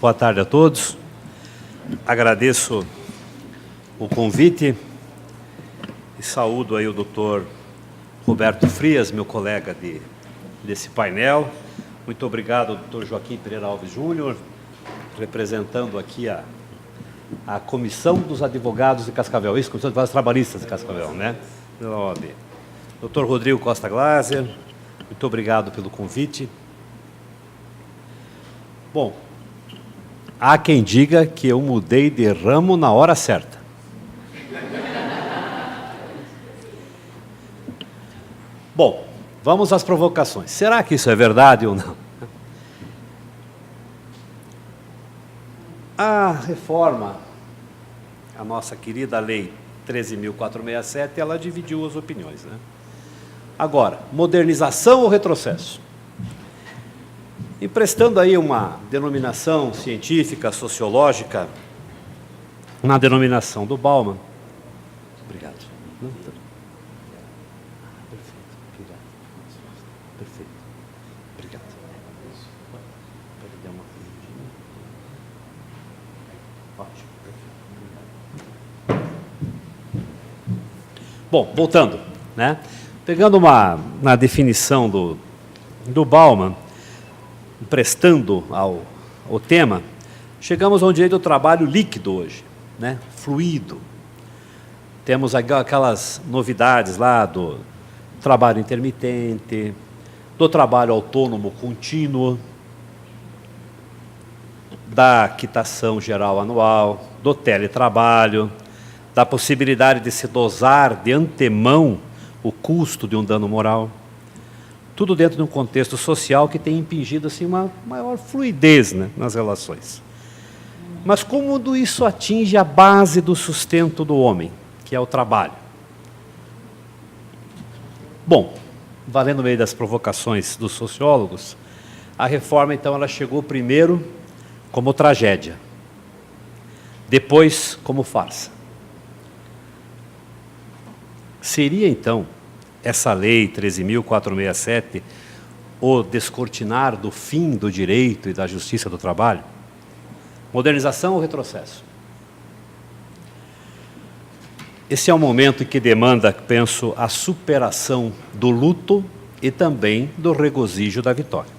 boa tarde a todos. Agradeço o convite e saúdo aí o doutor Roberto Frias, meu colega desse painel. Muito obrigado ao doutor Joaquim Pereira Alves Júnior, representando aqui a Comissão dos Advogados de Cascavel, isso, Comissão de Advogados Trabalhistas de Cascavel, né? Pela OAB. Doutor Rodrigo Costa Glaser, muito obrigado pelo convite. Bom, há quem diga que eu mudei de ramo na hora certa. Bom, vamos às provocações. Será que isso é verdade ou não? A reforma, a nossa querida Lei 13.467, ela dividiu as opiniões, né? Agora, modernização ou retrocesso? Emprestando aí uma denominação científica, sociológica, na denominação do Bauman. Obrigado. Perfeito. Perfeito. Obrigado. Pode dar uma corridinha. Ótimo. Perfeito. Bom, voltando, né? Pegando na definição do Bauman, emprestando ao tema, chegamos a um direito do trabalho líquido hoje, né? Fluido. Temos aquelas novidades lá do trabalho intermitente, do trabalho autônomo contínuo, da quitação geral anual, do teletrabalho, da possibilidade de se dosar de antemão o custo de um dano moral. Tudo dentro de um contexto social que tem impingido assim, uma maior fluidez, né, nas relações. Mas como isso atinge a base do sustento do homem, que é o trabalho? Bom, valendo meio das provocações dos sociólogos, a reforma, então, ela chegou primeiro como tragédia, depois como farsa. Seria, então, essa lei 13.467, o descortinar do fim do direito e da justiça do trabalho? Modernização ou retrocesso? Esse é um momento que demanda, penso, a superação do luto e também do regozijo da vitória.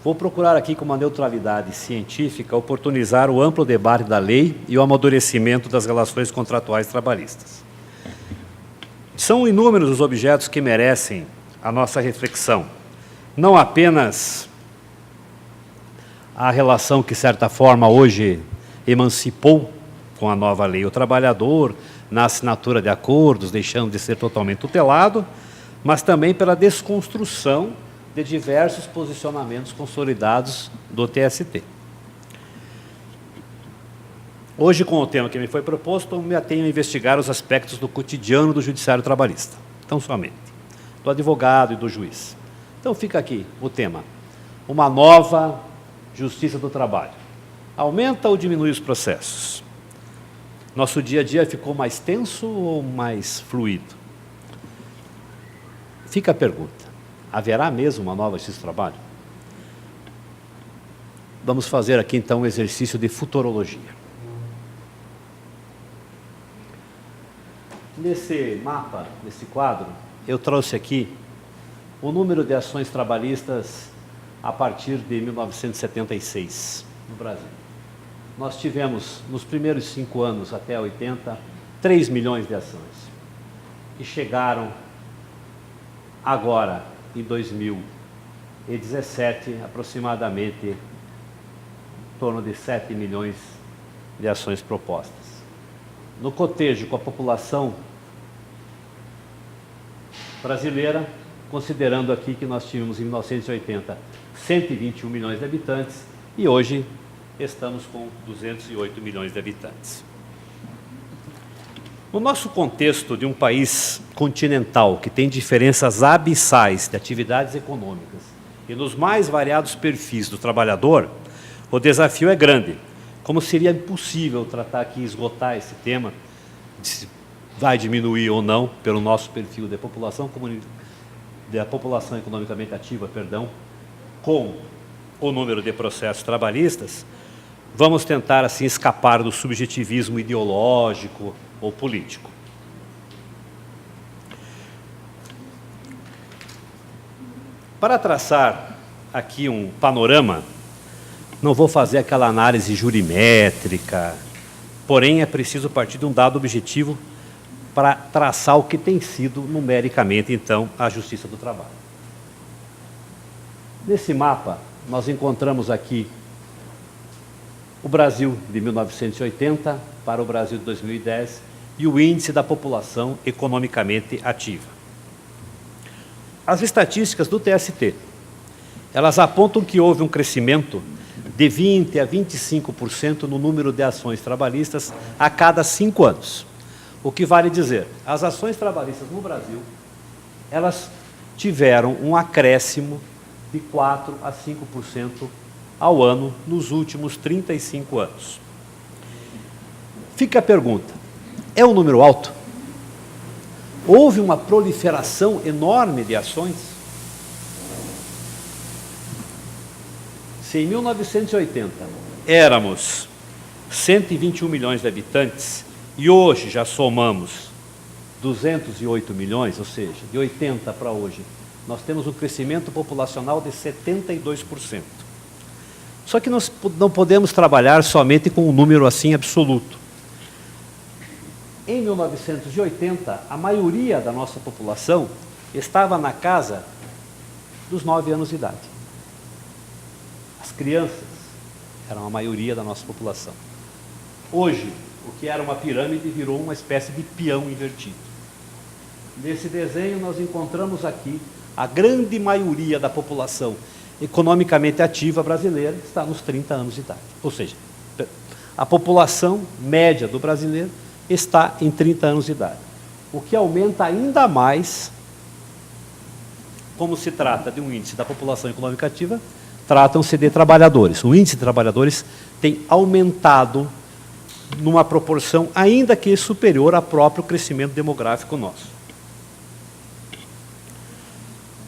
Vou procurar aqui, com uma neutralidade científica, oportunizar o amplo debate da lei e o amadurecimento das relações contratuais trabalhistas. São inúmeros os objetos que merecem a nossa reflexão. Não apenas a relação que, de certa forma, hoje emancipou com a nova lei o trabalhador, na assinatura de acordos, deixando de ser totalmente tutelado, mas também pela desconstrução de diversos posicionamentos consolidados do TST. Hoje, com o tema que me foi proposto, eu me atenho a investigar os aspectos do cotidiano do judiciário trabalhista, tão somente, do advogado e do juiz. Então fica aqui o tema: uma nova justiça do trabalho. Aumenta ou diminui os processos? Nosso dia a dia ficou mais tenso ou mais fluido? Fica a pergunta: haverá mesmo uma nova justiça do trabalho? Vamos fazer aqui então um exercício de futurologia. Nesse mapa, nesse quadro, eu trouxe aqui o número de ações trabalhistas a partir de 1976, no Brasil. Nós tivemos, nos primeiros 5 anos, até 80, 3 milhões de ações. E chegaram, agora, em 2017, aproximadamente, em torno de 7 milhões de ações propostas. No cotejo com a população brasileira, considerando aqui que nós tínhamos em 1980 121 milhões de habitantes e hoje estamos com 208 milhões de habitantes. No nosso contexto de um país continental que tem diferenças abissais de atividades econômicas e nos mais variados perfis do trabalhador, o desafio é grande. Como seria impossível tratar aqui e esgotar esse tema, se vai diminuir ou não pelo nosso perfil de população, economicamente ativa, com o número de processos trabalhistas, vamos tentar assim escapar do subjetivismo ideológico ou político. Para traçar aqui um panorama, não vou fazer aquela análise jurimétrica, porém é preciso partir de um dado objetivo para traçar o que tem sido numericamente, então, a Justiça do Trabalho. Nesse mapa, nós encontramos aqui o Brasil de 1980 para o Brasil de 2010 e o índice da população economicamente ativa. As estatísticas do TST, elas apontam que houve um crescimento de 20% a 25% no número de ações trabalhistas a cada 5 anos. O que vale dizer, as ações trabalhistas no Brasil, elas tiveram um acréscimo de 4% a 5% ao ano nos últimos 35 anos. Fica a pergunta, é um número alto? Houve uma proliferação enorme de ações? Se em 1980 éramos 121 milhões de habitantes e hoje já somamos 208 milhões, ou seja, de 80 para hoje, nós temos um crescimento populacional de 72%. Só que nós não podemos trabalhar somente com um número assim absoluto. Em 1980, a maioria da nossa população estava na casa dos 9 anos de idade. As crianças eram a maioria da nossa população. Hoje, o que era uma pirâmide virou uma espécie de peão invertido. Nesse desenho, nós encontramos aqui a grande maioria da população economicamente ativa brasileira está nos 30 anos de idade. Ou seja, a população média do brasileiro está em 30 anos de idade. O que aumenta ainda mais, como se trata de um índice da população econômica ativa, tratam-se de trabalhadores. O índice de trabalhadores tem aumentado numa proporção ainda que superior ao próprio crescimento demográfico nosso.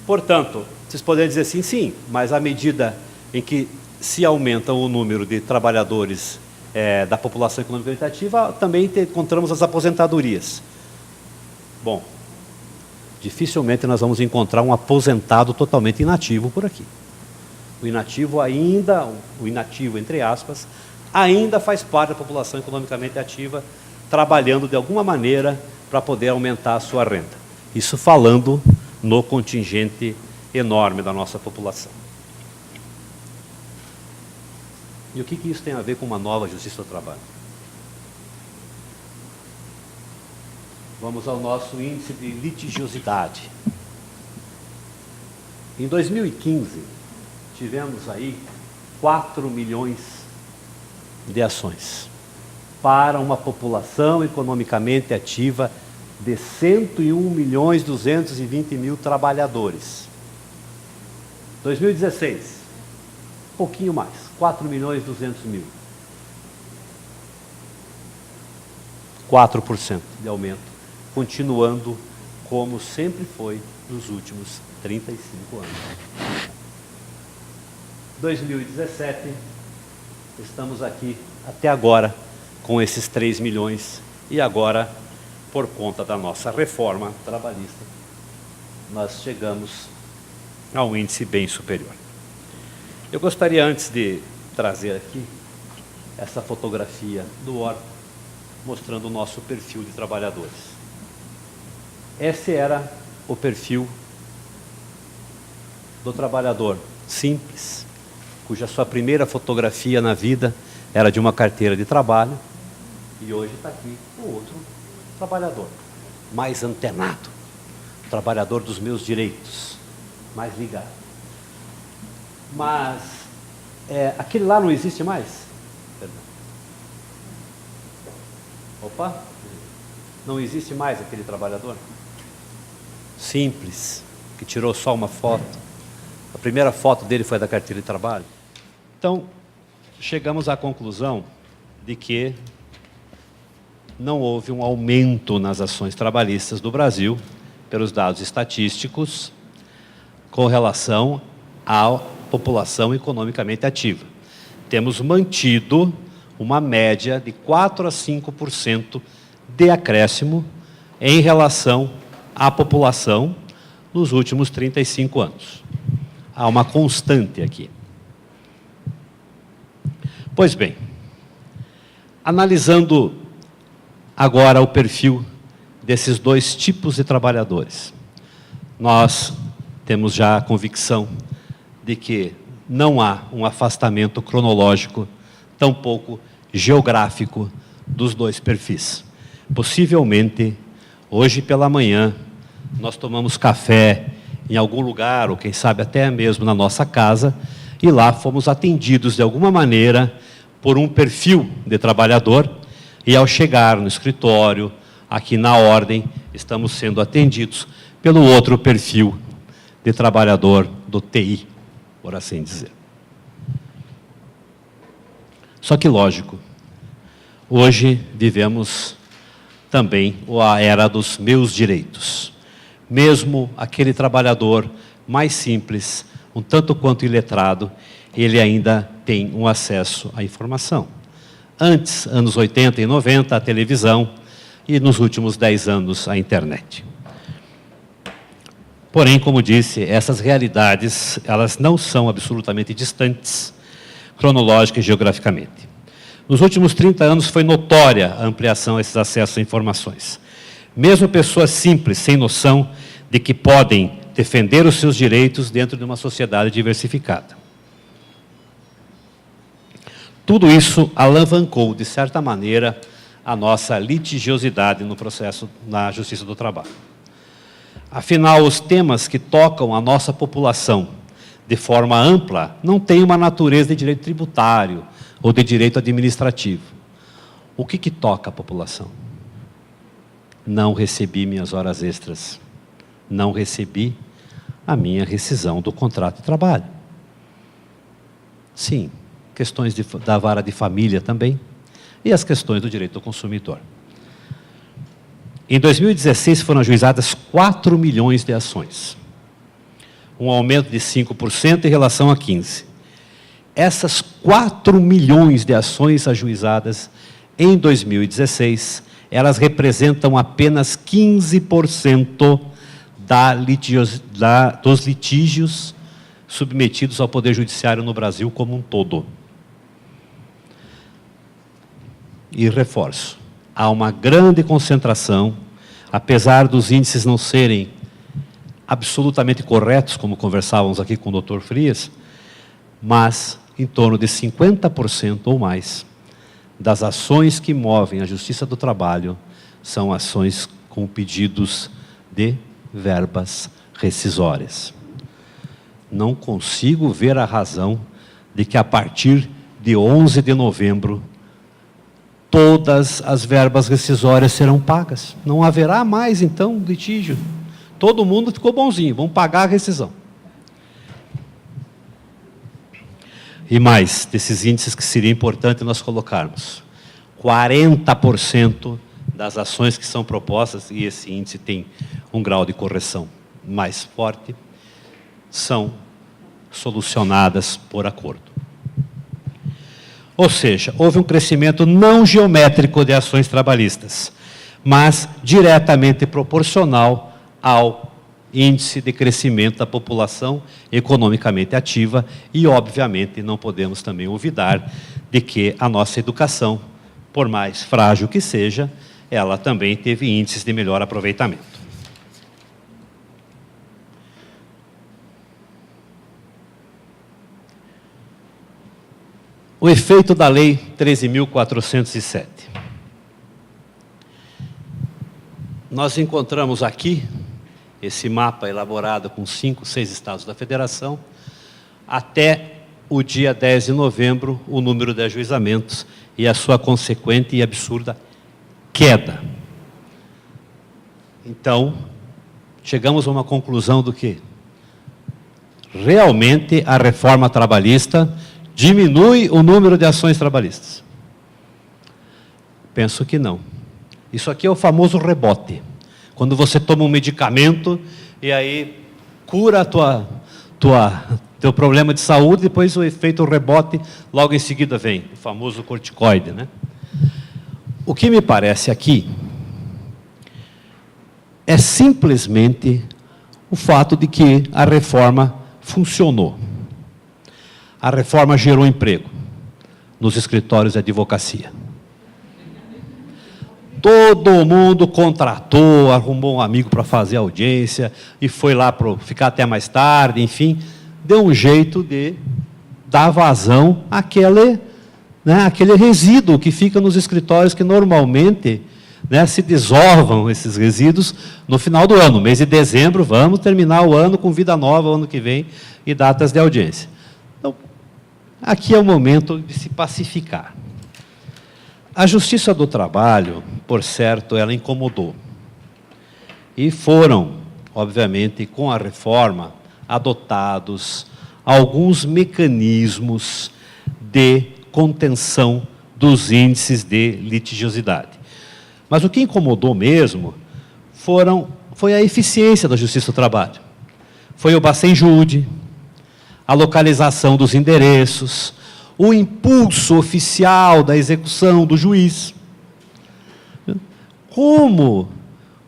Portanto, vocês podem dizer assim, sim, mas à medida em que se aumenta o número de trabalhadores da população econômica ativa, também encontramos as aposentadorias. Bom, dificilmente nós vamos encontrar um aposentado totalmente inativo por aqui. O inativo ainda, o inativo entre aspas, ainda faz parte da população economicamente ativa, trabalhando de alguma maneira para poder aumentar a sua renda. Isso falando no contingente enorme da nossa população. E o que isso tem a ver com uma nova justiça do trabalho? Vamos ao nosso índice de litigiosidade. Em 2015, tivemos aí 4 milhões de ações para uma população economicamente ativa de 101.220.000 trabalhadores. 2016, um pouquinho mais, 4.200.000. 4% de aumento, continuando como sempre foi nos últimos 35 anos. 2017, estamos aqui até agora com esses 3 milhões e agora, por conta da nossa reforma trabalhista, nós chegamos a um índice bem superior. Eu gostaria, antes de trazer aqui essa fotografia do órgão, mostrando o nosso perfil de trabalhadores. Esse era o perfil do trabalhador simples, cuja sua primeira fotografia na vida era de uma carteira de trabalho, e hoje está aqui o outro trabalhador, mais antenado, trabalhador dos meus direitos, mais ligado. Mas aquele lá não existe mais? Perdão. Opa! Não existe mais aquele trabalhador? Simples, que tirou só uma foto. A primeira foto dele foi da carteira de trabalho. Então, chegamos à conclusão de que não houve um aumento nas ações trabalhistas do Brasil, pelos dados estatísticos, com relação população economicamente ativa. Temos mantido uma média de 4% a 5% de acréscimo em relação à população nos últimos 35 anos. Há uma constante aqui. Pois bem, analisando agora o perfil desses dois tipos de trabalhadores, nós temos já a convicção de que não há um afastamento cronológico, tampouco geográfico, dos dois perfis. Possivelmente, hoje pela manhã, nós tomamos café em algum lugar, ou quem sabe até mesmo na nossa casa, e lá fomos atendidos de alguma maneira por um perfil de trabalhador, e ao chegar no escritório, aqui na ordem, estamos sendo atendidos pelo outro perfil de trabalhador do TI, por assim dizer. Só que, lógico, hoje vivemos também a era dos meus direitos. Mesmo aquele trabalhador mais simples, um tanto quanto iletrado, ele ainda tem um acesso à informação. Antes, anos 80 e 90, a televisão, e nos últimos 10 anos, a internet. Porém, como disse, essas realidades, elas não são absolutamente distantes, cronológica e geograficamente. Nos últimos 30 anos foi notória a ampliação a esses acessos a informações. Mesmo pessoas simples, sem noção de que podem defender os seus direitos dentro de uma sociedade diversificada. Tudo isso alavancou, de certa maneira, a nossa litigiosidade no processo na Justiça do Trabalho. Afinal, os temas que tocam a nossa população de forma ampla não têm uma natureza de direito tributário ou de direito administrativo. O que toca a população? Não recebi minhas horas extras. Não recebi a minha rescisão do contrato de trabalho. Sim, questões da vara de família também, e as questões do direito do consumidor. Em 2016 foram ajuizadas 4 milhões de ações, um aumento de 5% em relação a 15%. Essas 4 milhões de ações ajuizadas em 2016, elas representam apenas 15% dos litígios submetidos ao Poder Judiciário no Brasil como um todo. E reforço, há uma grande concentração, apesar dos índices não serem absolutamente corretos, como conversávamos aqui com o Dr. Frias, mas em torno de 50% ou mais das ações que movem a Justiça do Trabalho são ações com pedidos de verbas rescisórias. Não consigo ver a razão de que, a partir de 11 de novembro, todas as verbas rescisórias serão pagas. Não haverá mais, então, litígio. Todo mundo ficou bonzinho, vamos pagar a rescisão. E mais, desses índices que seria importante nós colocarmos, 40% das ações que são propostas, e esse índice tem um grau de correção mais forte, são solucionadas por acordo. Ou seja, houve um crescimento não geométrico de ações trabalhistas, mas diretamente proporcional ao índice de crescimento da população economicamente ativa e, obviamente, não podemos também olvidar de que a nossa educação, por mais frágil que seja, ela também teve índices de melhor aproveitamento. O efeito da Lei 13.407. Nós encontramos aqui esse mapa elaborado com 5, 6 estados da federação, até o dia 10 de novembro, o número de ajuizamentos e a sua consequente e absurda queda. Então, chegamos a uma conclusão do que realmente a reforma trabalhista diminui o número de ações trabalhistas. Penso que não. Isso aqui é o famoso rebote. Quando você toma um medicamento e aí cura a Tem o problema de saúde, depois o efeito rebote, logo em seguida vem o famoso corticoide, né? O que me parece aqui é simplesmente o fato de que a reforma funcionou. A reforma gerou emprego nos escritórios de advocacia. Todo mundo contratou, arrumou um amigo para fazer audiência e foi lá para ficar até mais tarde, enfim, deu um jeito de dar vazão àquele resíduo que fica nos escritórios que normalmente, né, se desovam esses resíduos no final do ano. Mês de dezembro, vamos terminar o ano com vida nova, o ano que vem, e datas de audiência. Então, aqui é o momento de se pacificar. A Justiça do Trabalho, por certo, ela incomodou. E foram, obviamente, com a reforma, adotados alguns mecanismos de contenção dos índices de litigiosidade. Mas o que incomodou mesmo foi a eficiência da Justiça do Trabalho. Foi o Bacen-Jude, a localização dos endereços, o impulso oficial da execução do juiz. Como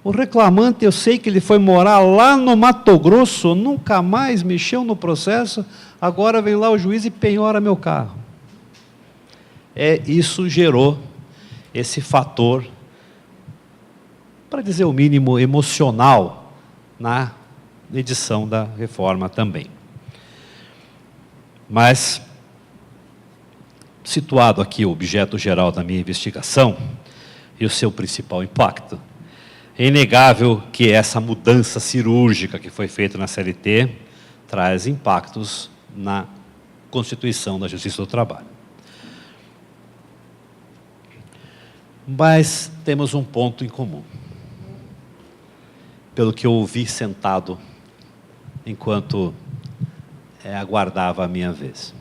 o reclamante, eu sei que ele foi morar lá no Mato Grosso, nunca mais mexeu no processo, agora vem lá o juiz e penhora meu carro. Isso gerou esse fator, para dizer o mínimo, emocional na edição da reforma também. Mas, situado aqui o objeto geral da minha investigação e o seu principal impacto, é inegável que essa mudança cirúrgica que foi feita na CLT traz impactos na Constituição da Justiça do Trabalho. Mas temos um ponto em comum. Pelo que eu ouvi sentado enquanto aguardava a minha vez.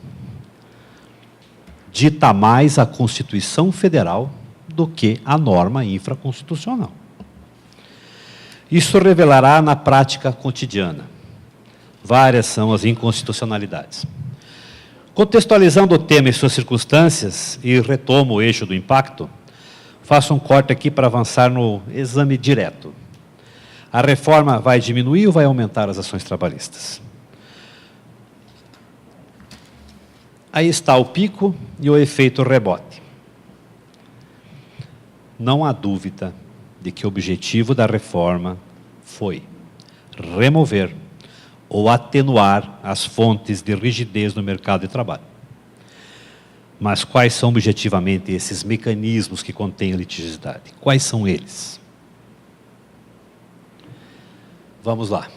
Dita mais a Constituição Federal do que a norma infraconstitucional. Isso revelará na prática cotidiana. Várias são as inconstitucionalidades. Contextualizando o tema e suas circunstâncias, e retomo o eixo do impacto, faço um corte aqui para avançar no exame direto. A reforma vai diminuir ou vai aumentar as ações trabalhistas? Aí está o pico e o efeito rebote. Não há dúvida de que o objetivo da reforma foi remover ou atenuar as fontes de rigidez no mercado de trabalho. Mas quais são objetivamente esses mecanismos que contêm a litigiosidade? Quais são eles? Vamos lá.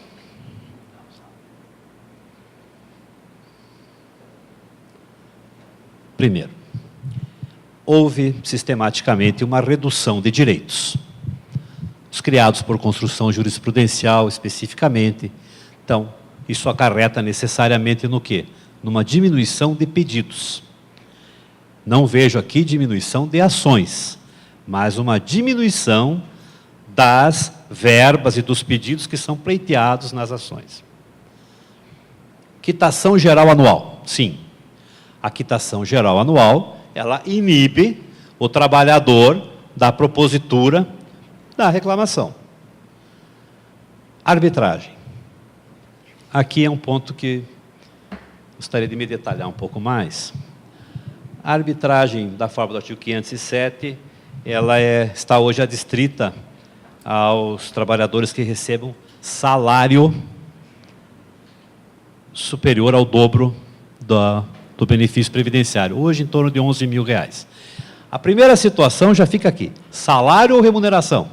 Primeiro, houve sistematicamente uma redução de direitos, os criados por construção jurisprudencial especificamente. Então, isso acarreta necessariamente no quê? Numa diminuição de pedidos. Não vejo aqui diminuição de ações, mas uma diminuição das verbas e dos pedidos que são pleiteados nas ações. Quitação geral anual, sim. A quitação geral anual, ela inibe o trabalhador da propositura da reclamação. Arbitragem. Aqui é um ponto que gostaria de me detalhar um pouco mais. A arbitragem da forma do artigo 507, ela está hoje adstrita aos trabalhadores que recebam salário superior ao dobro do benefício previdenciário, hoje em torno de R$11 mil. A primeira situação já fica aqui, salário ou remuneração?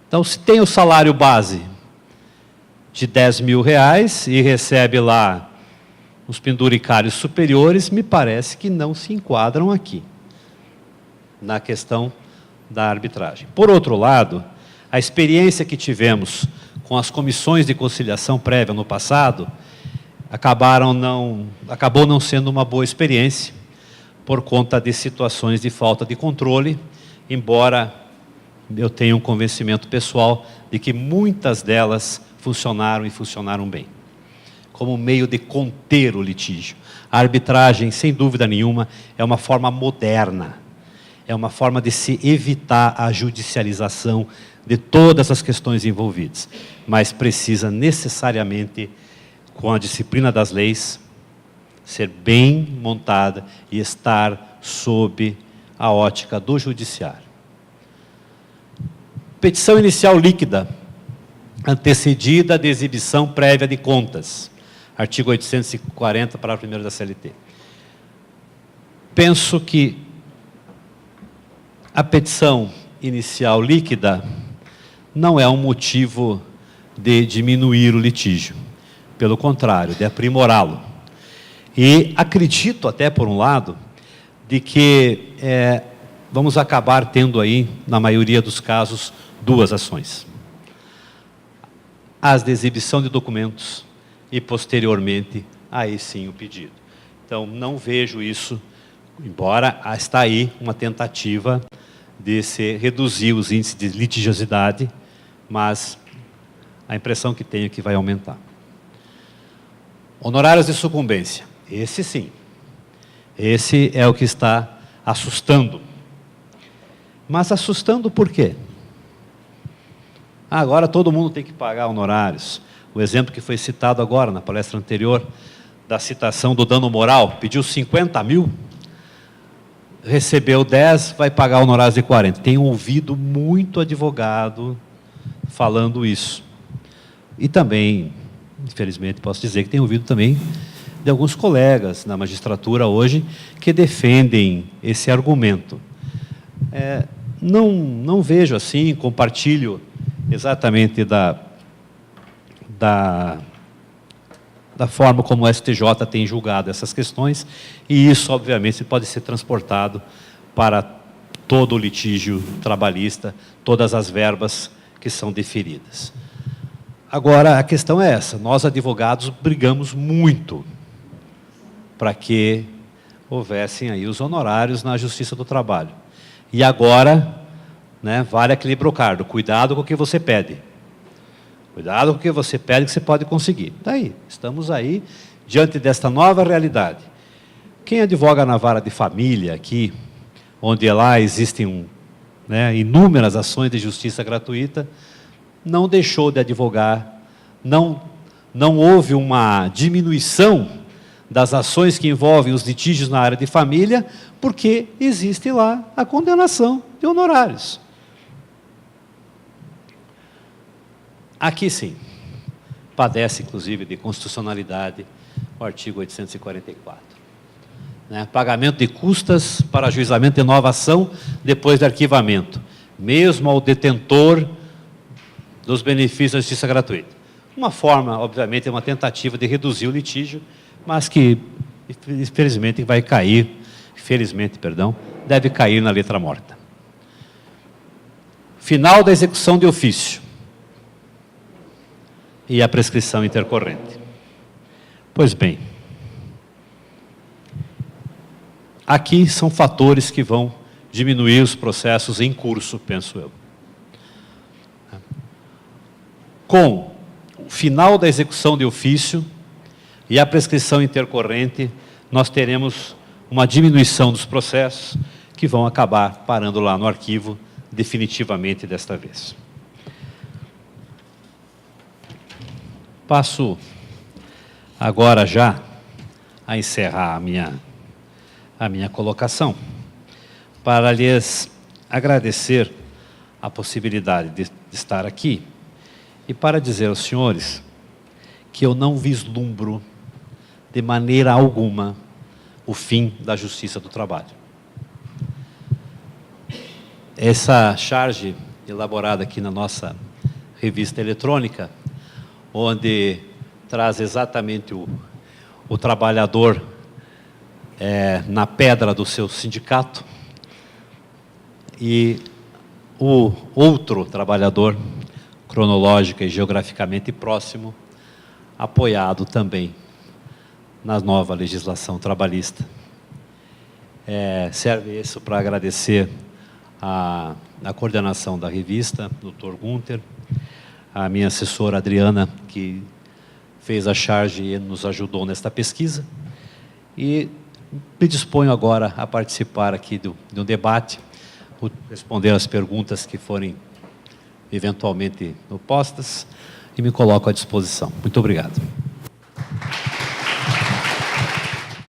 Então, se tem o salário base de R$10 mil e recebe lá os penduricários superiores, me parece que não se enquadram aqui, na questão da arbitragem. Por outro lado, a experiência que tivemos com as comissões de conciliação prévia no passado, acabou não sendo uma boa experiência, por conta de situações de falta de controle, embora eu tenha um convencimento pessoal de que muitas delas funcionaram e funcionaram bem. como meio de conter o litígio. A arbitragem, sem dúvida nenhuma, é uma forma moderna, é uma forma de se evitar a judicialização de todas as questões envolvidas, mas precisa necessariamente, com a disciplina das leis, ser bem montada e estar sob a ótica do judiciário. Petição inicial líquida, antecedida de exibição prévia de contas. Artigo 840, parágrafo 1º da CLT. Penso que a petição inicial líquida não é um motivo de diminuir o litígio. Pelo contrário, de aprimorá-lo. E acredito até, por um lado, de que vamos acabar tendo aí, na maioria dos casos, duas ações. As de exibição de documentos e, posteriormente, aí sim o pedido. Então, não vejo isso, embora está aí uma tentativa de se reduzir os índices de litigiosidade, mas a impressão que tenho é que vai aumentar. Honorários de sucumbência. Esse sim. Esse é o que está assustando. Mas assustando por quê? Agora todo mundo tem que pagar honorários. O exemplo que foi citado agora, na palestra anterior, da citação do dano moral, pediu 50 mil, recebeu 10, vai pagar honorários de 40. Tenho ouvido muito advogado falando isso. E também, infelizmente, posso dizer que tenho ouvido também de alguns colegas na magistratura hoje que defendem esse argumento. Não vejo assim, compartilho exatamente da forma como o STJ tem julgado essas questões, e isso, obviamente, pode ser transportado para todo o litígio trabalhista, todas as verbas que são deferidas. Agora, a questão é essa, nós advogados brigamos muito para que houvessem aí os honorários na Justiça do Trabalho. E agora, vale aquele brocardo, cuidado com o que você pede. Cuidado com o que você pede, que você pode conseguir. Daí, estamos aí, diante desta nova realidade. Quem advoga na vara de família aqui, onde lá existem inúmeras ações de justiça gratuita, não deixou de advogar, não houve uma diminuição das ações que envolvem os litígios na área de família, porque existe lá a condenação de honorários. Aqui sim, padece inclusive de constitucionalidade o artigo 844. Pagamento de custas para ajuizamento de nova ação depois de arquivamento, mesmo ao detentor dos benefícios da justiça gratuita. Uma forma, obviamente, é uma tentativa de reduzir o litígio, mas que, infelizmente, vai cair, deve cair na letra morta. Final da execução de ofício e a prescrição intercorrente. Pois bem, aqui são fatores que vão diminuir os processos em curso, penso eu. Com o final da execução de ofício e a prescrição intercorrente, nós teremos uma diminuição dos processos que vão acabar parando lá no arquivo definitivamente desta vez. Passo agora já a encerrar a minha colocação, para lhes agradecer a possibilidade de estar aqui e para dizer aos senhores que eu não vislumbro de maneira alguma o fim da Justiça do Trabalho. Essa charge elaborada aqui na nossa revista eletrônica, onde traz exatamente o trabalhador na pedra do seu sindicato e o outro trabalhador, cronológica e geograficamente próximo, apoiado também na nova legislação trabalhista. Serve isso para agradecer a coordenação da revista, Dr. Gunther, a minha assessora Adriana, que fez a charge e nos ajudou nesta pesquisa. E me disponho agora a participar aqui de um debate, responder as perguntas que forem eventualmente postas, e me coloco à disposição. Muito obrigado.